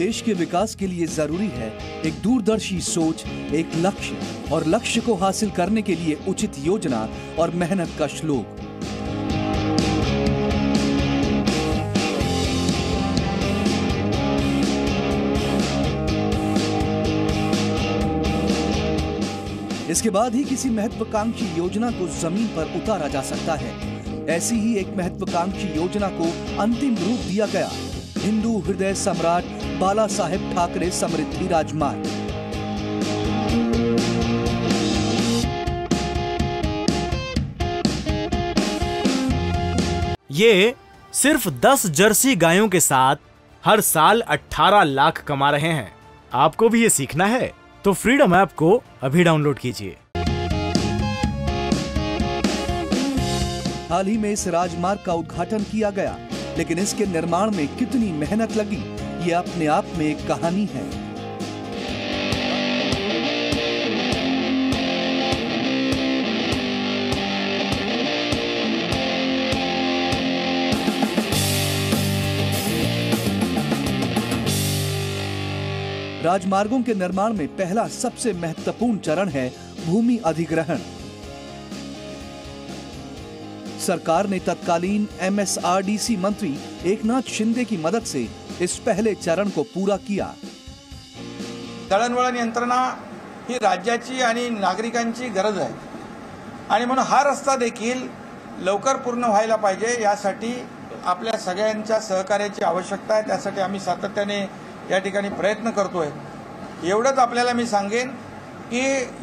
देश के विकास के लिए जरूरी है एक दूरदर्शी सोच, एक लक्ष्य, और लक्ष्य को हासिल करने के लिए उचित योजना और मेहनत का श्लोक। इसके बाद ही किसी महत्वाकांक्षी योजना को जमीन पर उतारा जा सकता है। ऐसी ही एक महत्वाकांक्षी योजना को अंतिम रूप दिया गया। हिंदू हृदय सम्राट बाला साहेब ठाकरे समृद्धि राजमार्ग। ये सिर्फ 10 जर्सी गायों के साथ हर साल 18 लाख कमा रहे हैं। आपको भी ये सीखना है तो फ्रीडम ऐप को अभी डाउनलोड कीजिए। हाल ही में इस राजमार्ग का उद्घाटन किया गया, लेकिन इसके निर्माण में कितनी मेहनत लगी, ये अपने आप में एक कहानी है। राजमार्गों के निर्माण में पहला सबसे महत्वपूर्ण चरण है भूमि अधिग्रहण। सरकार ने तत्कालीन MSRDC मंत्री एकनाथ शिंदे की मदद से इस पहले चरण को पूरा किया। दळणवळण यंत्रणा ही राज्याची आणि नागरिकांची गरज आहे आणि म्हणून हा रस्ता देखील लवकर पूर्ण व्हायला पाहिजे, यासाठी आपल्या सगळ्यांच्या सहकार्याची आवश्यकता आहे। त्यासाठी आम्ही सातत्याने या ठिकाणी प्रयत्न करतोय। एवढंच आपल्याला मी सांगेन की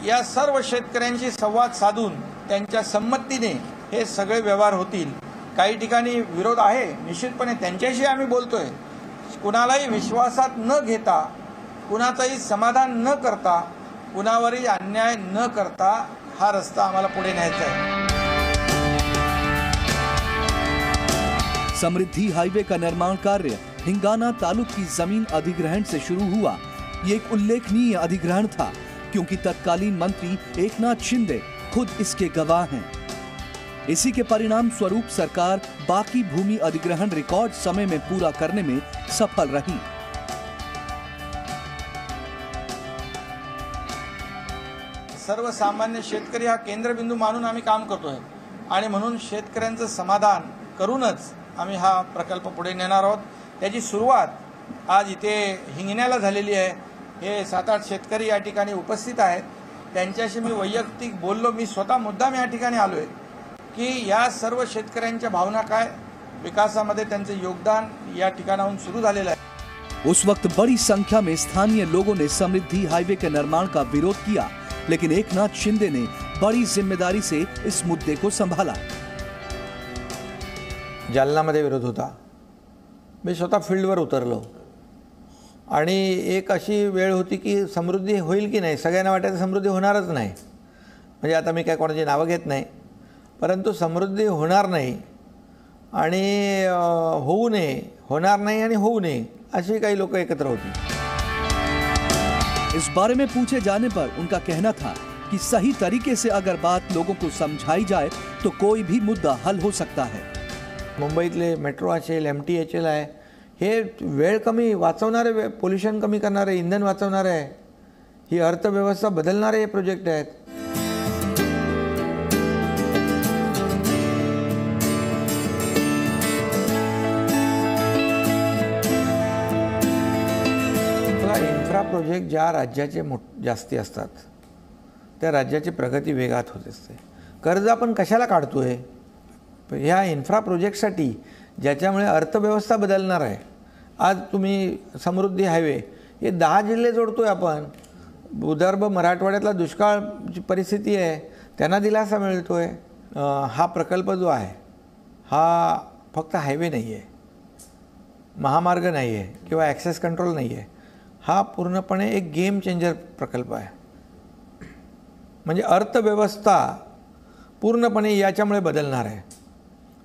या सर्व शेतकऱ्यांशी संवाद साधून त्यांच्या संमतीने हे सगळे व्यवहार होतील। काही ठिकाणी विरोध आहे, निश्चितपणे त्यांच्याशी आम्ही बोलतोय। कुणालाही विश्वासात न घेता, कुणाचंही समाधान न करता, कुणावरही अन्याय न करता हा रस्ता आम्हाला पुढे न्यायचा आहे। समृद्धि हाईवे का निर्माण कार्य हिंगाना तालुक की जमीन अधिग्रहण से शुरू हुआ। ये एक उल्लेखनीय अधिग्रहण था क्योंकि तत्कालीन मंत्री एकनाथ शिंदे खुद इसके गवाह हैं। इसी के परिणाम स्वरूप सरकार बाकी भूमि अधिग्रहण रिकॉर्ड समय में पूरा करने में सफल रही। सर्वसामान्य शेतकरी हा केंद्रबिंदू मानून आम्ही काम करतोय आणि म्हणून शेतकऱ्यांचं समाधान करूनच आम्ही हा प्रकल्प पुढे नेणार आहोत। त्याची सुरुवात आज इथे हिंगण्याला झालेली आहे। हे 7-8 शेतकरी या ठिकाणी उपस्थित आहेत। त्यांच्याशी मी वैयक्तिक बोललो। मी स्वतः मुद्दाम या ठिकाणी आलोय की या सर्व शेतकऱ्यांच्या भावना काय, विकासामध्ये त्यांचे योगदान या ठिकाणाहून सुरू झालेलं आहे। उस वक्त बड़ी संख्या में स्थानीय लोगों ने समृद्धि हाईवे के निर्माण का विरोध किया, लेकिन एकनाथ शिंदे ने बड़ी जिम्मेदारी से इस मुद्दे को संभाला। जालनामध्ये विरोध होता। मी स्वतः फील्डवर उतरलो आणि एक अशी वेळ होती की समृद्धी होईल की नाही, सगळ्यांना वाटायचं समृद्धी होणारच नाही। म्हणजे आता मी काय कोणाची नावं घेत नाही, परंतु समृद्धी होणार नाही आणि होऊ नये, होणार नाही आणि होऊ नये, अशी काही लोक एकत्र होती। इस बारे में पूछे जाने पर उनका कहना था कि सही तरीके से अगर बात लोगों को समझाई जाए तो कोई भी मुद्दा हल हो सकता है। मुंबईतले मेट्रो असेल, MTHL आहे, हे वेळ कमी वाचवणारे, पोल्युशन कमी करणारे, इंधन वाचवणारे आहे, ही अर्थव्यवस्था बदलणारे हे प्रोजेक्ट आहेत। इन्फ्रा प्रोजेक्ट ज्या राज्याचे जास्ती असतात त्या राज्याची प्रगती वेगात होत असते। कर्ज आपण कशाला काढतोय? ह्या इन्फ्रा प्रोजेक्टसाठी ज्याच्यामुळे अर्थव्यवस्था बदलणार आहे। आज तुम्ही समृद्धी हायवे हे 10 जिल्हे जोडतोय आपण। विदर्भ मराठवाड्यातला दुष्काळची परिस्थिती आहे, त्यांना दिलासा मिळतोय। हा प्रकल्प जो आहे हा फक्त हायवे नाही आहे, महामार्ग नाही आहे किंवा ॲक्सेस कंट्रोल नाही आहे, हा पूर्णपणे एक गेम चेंजर प्रकल्प आहे। म्हणजे अर्थव्यवस्था पूर्णपणे याच्यामुळे बदलणार आहे।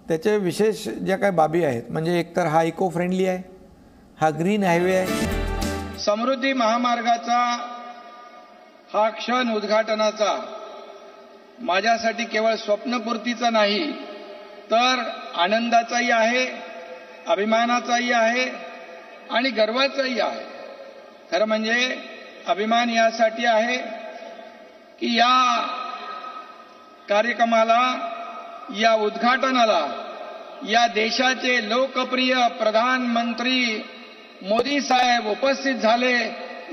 त्याचे विशेष ज्या काही बाबी आहेत, म्हणजे एकतर हा इको फ्रेंडली आहे, हा ग्रीन हायवे आहे। समृद्धी महामार्गाचा हा क्षण उद्घाटनाचा माझ्यासाठी केवळ स्वप्नपूर्तीचा नाही तर आनंदाचाही आहे, अभिमानाचाही आहे आणि गर्वाचाही आहे। खरं म्हणजे अभिमान यासाठी आहे की या कार्यक्रमाला, या उद्घाटनाला या देशाचे लोकप्रिय प्रधानमंत्री मोदी साहेब उपस्थित झाले,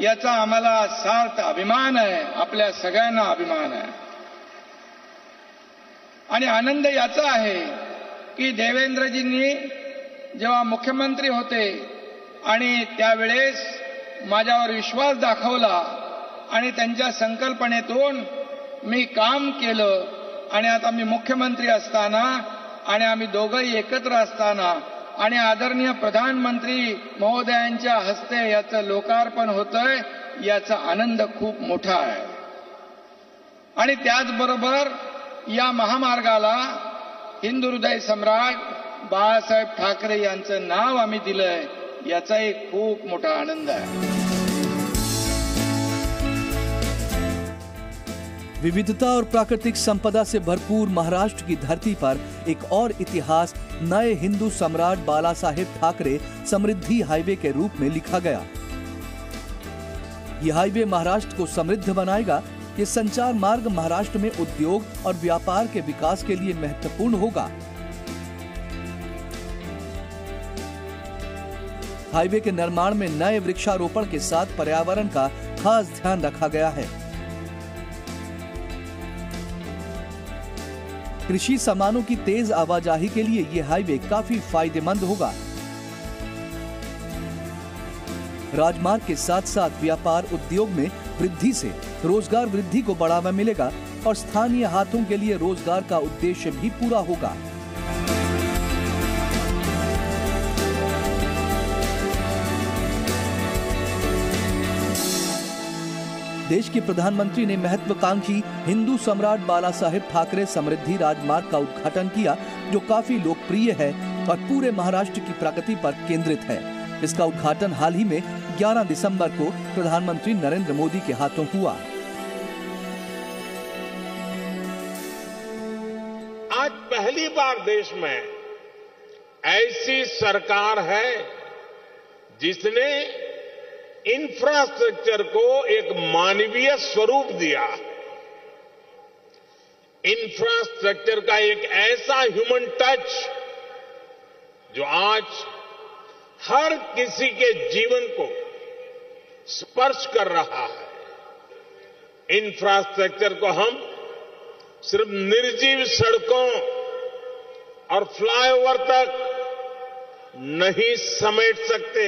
याचा आम्हाला सार्थ अभिमान आहे, आपल्या सगळ्यांना अभिमान आहे. आणि आनंद याचा आहे की देवेंद्रजींनी जेव्हा मुख्यमंत्री होते आणि त्यावेळेस माझ्यावर विश्वास दाखवला आणि त्यांच्या संकल्पनेतून मी काम केलं आणि आता मी मुख्यमंत्री असताना आणि आम्ही दोघंही एकत्र असताना आणि आदरणीय प्रधानमंत्री महोदयांच्या हस्ते याचं लोकार्पण होतंय, याचा आनंद खूप मोठा आहे. आणि त्याचबरोबर या महामार्गाला हिंदू हृदय सम्राट बाळासाहेब ठाकरे यांचं नाव आम्ही दिलंय, याचा एक खूप मोठा आनंद आहे. विविधता और प्राकृतिक संपदा से भरपूर महाराष्ट्र की धरती पर एक और इतिहास नए हिंदू सम्राट बाला साहेब ठाकरे समृद्धि हाईवे के रूप में लिखा गया. यह हाईवे महाराष्ट्र को समृद्ध बनाएगा. ये संचार मार्ग महाराष्ट्र में उद्योग और व्यापार के विकास के लिए महत्वपूर्ण होगा. हाईवे के निर्माण में नए वृक्षारोपण के साथ पर्यावरण का खास ध्यान रखा गया है. कृषि सामानों की तेज आवाजाही के लिए यह हाईवे काफी फायदेमंद होगा. राजमार्ग के साथ साथ व्यापार उद्योग में वृद्धि से रोजगार वृद्धि को बढ़ावा मिलेगा और स्थानीय हाथों के लिए रोजगार का उद्देश्य भी पूरा होगा. देश के प्रधानमंत्री ने महत्वाकांक्षी हिंदू सम्राट बाला साहेब ठाकरे समृद्धि राजमार्ग का उद्घाटन किया, जो काफी लोकप्रिय है और पूरे महाराष्ट्र की प्रगति पर केंद्रित है. इसका उद्घाटन हाल ही में 11 दिसंबर को प्रधानमंत्री नरेंद्र मोदी के हाथों हुआ. आज पहली बार देश में ऐसी सरकार है जिसने इंफ्रास्ट्रक्चर को एक मानवीय स्वरूप दिया. इंफ्रास्ट्रक्चर का एक ऐसा ह्यूमन टच जो आज हर किसी के जीवन को स्पर्श कर रहा है. इंफ्रास्ट्रक्चर को हम सिर्फ निर्जीव सड़कों और फ्लाईओवर तक नहीं समेट सकते.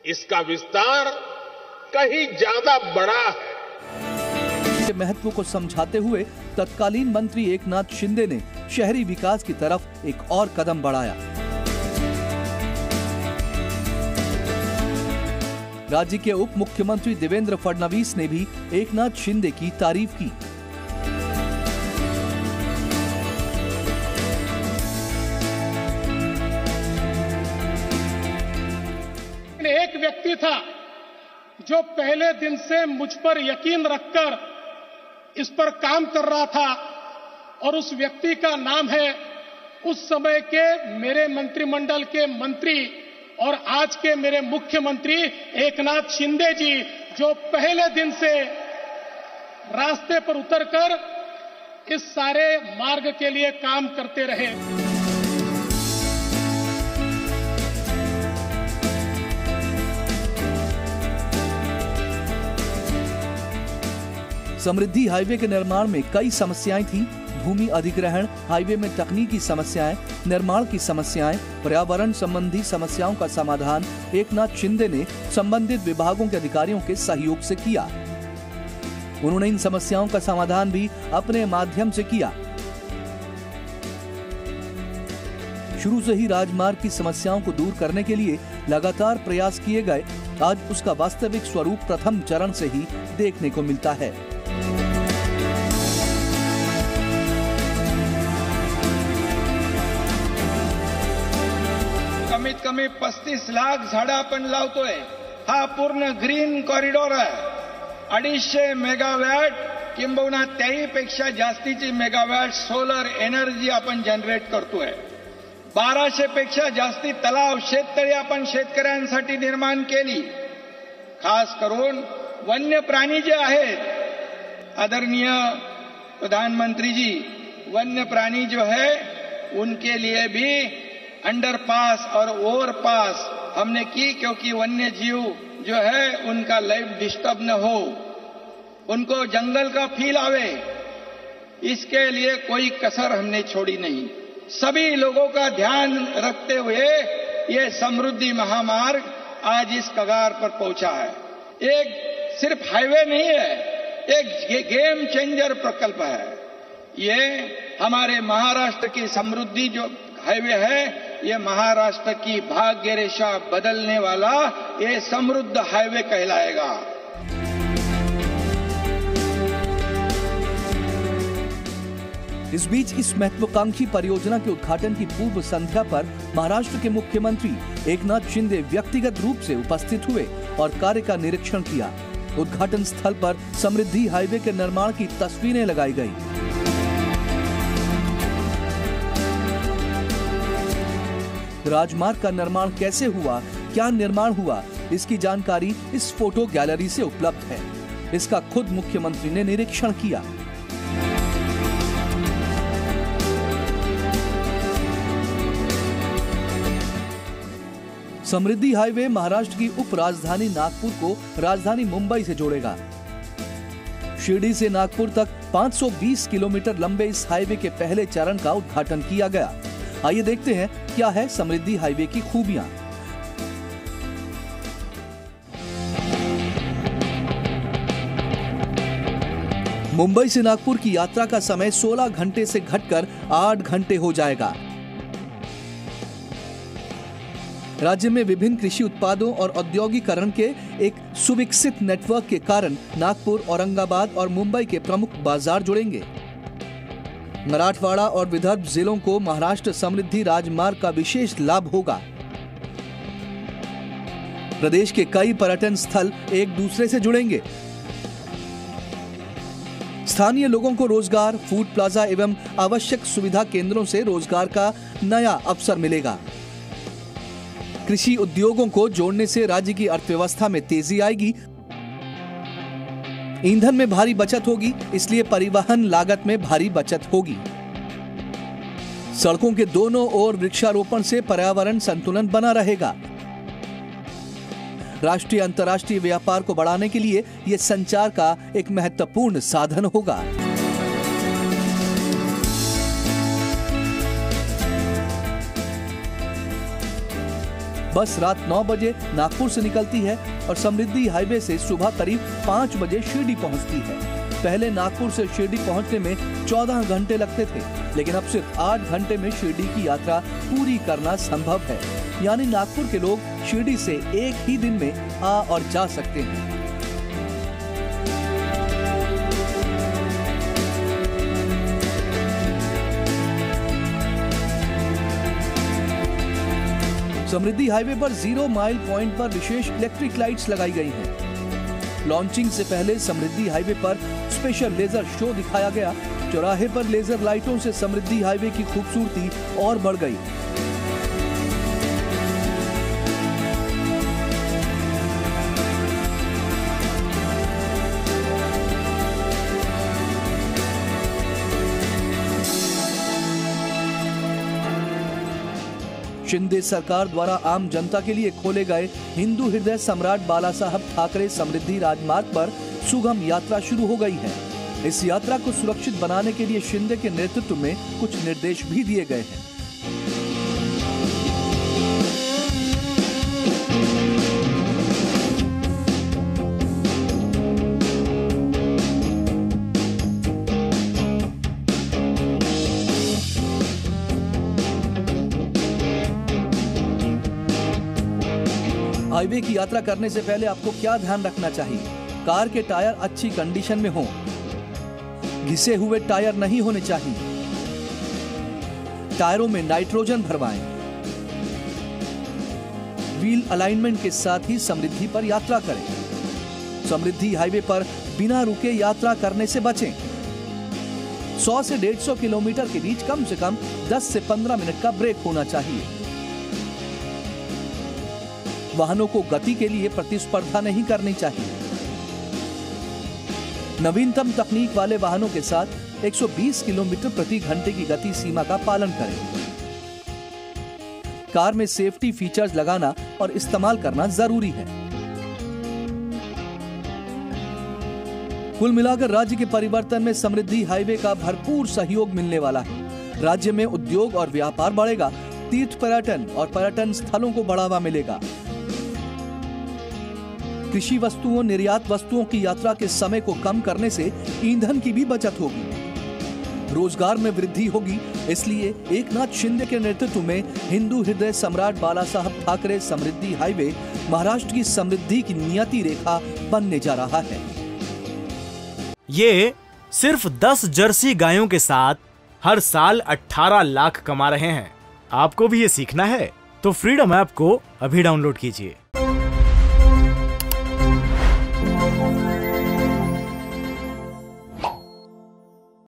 इसका विस्तार कहीं ज्यादा बड़ा है. महत्व को समझाते हुए तत्कालीन मंत्री एकनाथ शिंदे ने शहरी विकास की तरफ एक और कदम बढ़ाया. राज्य के उप मुख्यमंत्री देवेंद्र फडणवीस ने भी एकनाथ शिंदे की तारीफ की. एक व्यक्ति था जो पहले दिन से मुझ पर यकीन रखकर इस पर काम कर रहा था और उस व्यक्ति का नाम है उस समय के मेरे मंत्रिमंडल के मंत्री और आज के मेरे मुख्यमंत्री एकनाथ शिंदे जी, जो पहले दिन से रास्ते पर उतरकर इस सारे मार्ग के लिए काम करते रहे. समृद्धि हाईवे के निर्माण में कई समस्याएं थी. भूमि अधिग्रहण, हाईवे में तकनीकी समस्याएं, निर्माण की समस्याएं, पर्यावरण संबंधी समस्याओं का समाधान एकनाथ शिंदे ने संबंधित विभागों के अधिकारियों के सहयोग से किया. उन्होंने इन समस्याओं का समाधान भी अपने माध्यम से किया. शुरू से ही राजमार्ग की समस्याओं को दूर करने के लिए लगातार प्रयास किए गए. आज उसका वास्तविक स्वरूप प्रथम चरण से ही देखने को मिलता है. कमीत कमी 35 लाख झाडं आपण लावतोय. हा पूर्ण ग्रीन कॉरिडॉर आहे. 250 मेगावॅट किंबहुना त्याहीपेक्षा जास्तीची मेगावॅट सोलर एनर्जी आपण जनरेट करतोय. 1200 पेक्षा जास्ती तलाव शेततळी आपण शेतकऱ्यांसाठी निर्माण केली. खास करून वन्य प्राणी जे आहेत, आदरणीय प्रधानमंत्री जी, वन्य प्राणी जो है उनके लिए भी अंडरपास और ओवरपास हमने की, क्योंकि वन्य जीव जो है उनका लाइफ डिस्टर्ब न हो, उनको जंगल का फील आवे, इसके लिए कोई कसर हमने छोड़ी नहीं। सभी लोगों का ध्यान रखते हुए ये समृद्धि महामार्ग आज इस कगार पर पहुंचा है। एक सिर्फ हाईवे नहीं है, एक गेम चेंजर प्रकल्प है। ये हमारे महाराष्ट्र की समृद्धि जो हाईवे है, ये महाराष्ट्र की भाग्य रेखा बदलने वाला ये समृद्ध हाईवे कहलाएगा। इस बीच इस महत्वाकांक्षी परियोजना के उद्घाटन की पूर्व संध्या पर महाराष्ट्र के मुख्यमंत्री एकनाथ शिंदे व्यक्तिगत रूप से उपस्थित हुए और कार्य का निरीक्षण किया। उद्घाटन स्थल पर समृद्धि हाईवे के निर्माण की तस्वीरें लगाई गई। राजमार्ग का निर्माण कैसे हुआ, क्या निर्माण हुआ, इसकी जानकारी इस फोटो गैलरी से उपलब्ध है। इसका खुद मुख्यमंत्री ने निरीक्षण किया। समृद्धि हाईवे महाराष्ट्र की उप राजधानी नागपुर को राजधानी मुंबई से जोड़ेगा। शिरडी से नागपुर तक 520 किलोमीटर लंबे इस हाईवे के पहले चरण का उद्घाटन किया गया। आइए देखते हैं क्या है समृद्धि हाईवे की खूबियां। मुंबई से नागपुर की यात्रा का समय 16 घंटे से घटकर 8 घंटे हो जाएगा। राज्य में विभिन्न कृषि उत्पादों और औद्योगिकरण के एक सुविकसित नेटवर्क के कारण नागपुर, औरंगाबाद और मुंबई के प्रमुख बाजार जुड़ेंगे। मराठवाड़ा और विदर्भ जिलों को महाराष्ट्र समृद्धि राजमार्ग का विशेष लाभ होगा। प्रदेश के कई पर्यटन स्थल एक दूसरे से जुड़ेंगे। स्थानीय लोगों को रोजगार, फूड प्लाजा एवं आवश्यक सुविधा केंद्रों से रोजगार का नया अवसर मिलेगा। कृषि उद्योगों को जोड़ने से राज्य की अर्थव्यवस्था में तेजी आएगी। ईंधन में भारी बचत होगी, इसलिए परिवहन लागत में भारी बचत होगी। सड़कों के दोनों ओर वृक्षारोपण से पर्यावरण संतुलन बना रहेगा। राष्ट्रीय अंतर्राष्ट्रीय व्यापार को बढ़ाने के लिए यह संचार का एक महत्वपूर्ण साधन होगा। बस रात 9 बजे नागपुर से निकलती है और समृद्धि हाईवे से सुबह करीब 5 बजे शिरडी पहुंचती है। पहले नागपुर से शिरडी पहुंचने में 14 घंटे लगते थे, लेकिन अब सिर्फ 8 घंटे में शिरडी की यात्रा पूरी करना संभव है। यानी नागपुर के लोग शिरडी से एक ही दिन में आ और जा सकते हैं। समृद्धि हाईवे पर 0 माइल पॉइंट पर विशेष इलेक्ट्रिक लाइट्स लगाई गई हैं। लॉन्चिंग से पहले समृद्धि हाईवे पर स्पेशल लेजर शो दिखाया गया। चौराहे पर लेजर लाइटों से समृद्धि हाईवे की खूबसूरती और बढ़ गई। शिंदे सरकार द्वारा आम जनता के लिए खोले गए हिंदू हृदय सम्राट बाला साहब ठाकरे समृद्धि राजमार्ग पर सुगम यात्रा शुरू हो गई है। इस यात्रा को सुरक्षित बनाने के लिए शिंदे के नेतृत्व में कुछ निर्देश भी दिए गए हैं। हाईवे की यात्रा करने से पहले आपको क्या ध्यान रखना चाहिए? कार के टायर अच्छी कंडीशन में हों, घिसे हुए टायर नहीं होने चाहिए। टायरों में नाइट्रोजन भरवाएं। व्हील अलाइनमेंट के साथ ही समृद्धि पर यात्रा करें। समृद्धि हाईवे पर बिना रुके यात्रा करने से बचें। 100 से 150 किलोमीटर के बीच कम से कम 10 से 15 मिनट का ब्रेक होना चाहिए। वाहनों को गति के लिए प्रतिस्पर्धा नहीं करनी चाहिए। नवीनतम तकनीक वाले वाहनों के साथ 120 किलोमीटर प्रति घंटे की गति सीमा का पालन करें। कार में सेफ्टी फीचर्स लगाना और इस्तेमाल करना जरूरी है। कुल मिलाकर राज्य के परिवर्तन में समृद्धि हाईवे का भरपूर सहयोग मिलने वाला है। राज्य में उद्योग और व्यापार बढ़ेगा, तीर्थ पर्यटन और पर्यटन स्थलों को बढ़ावा मिलेगा। कृषि वस्तुओं, निर्यात वस्तुओं की यात्रा के समय को कम करने से ईंधन की भी बचत होगी। रोजगार में वृद्धि होगी। इसलिए एकनाथ शिंदे के नेतृत्व में हिंदू हृदय सम्राट बाला साहब ठाकरे समृद्धि हाईवे महाराष्ट्र की समृद्धि की नियति रेखा बनने जा रहा है। ये सिर्फ 10 जर्सी गायों के साथ हर साल 18 लाख कमा रहे हैं। आपको भी ये सीखना है तो फ्रीडम ऐप को अभी डाउनलोड कीजिए।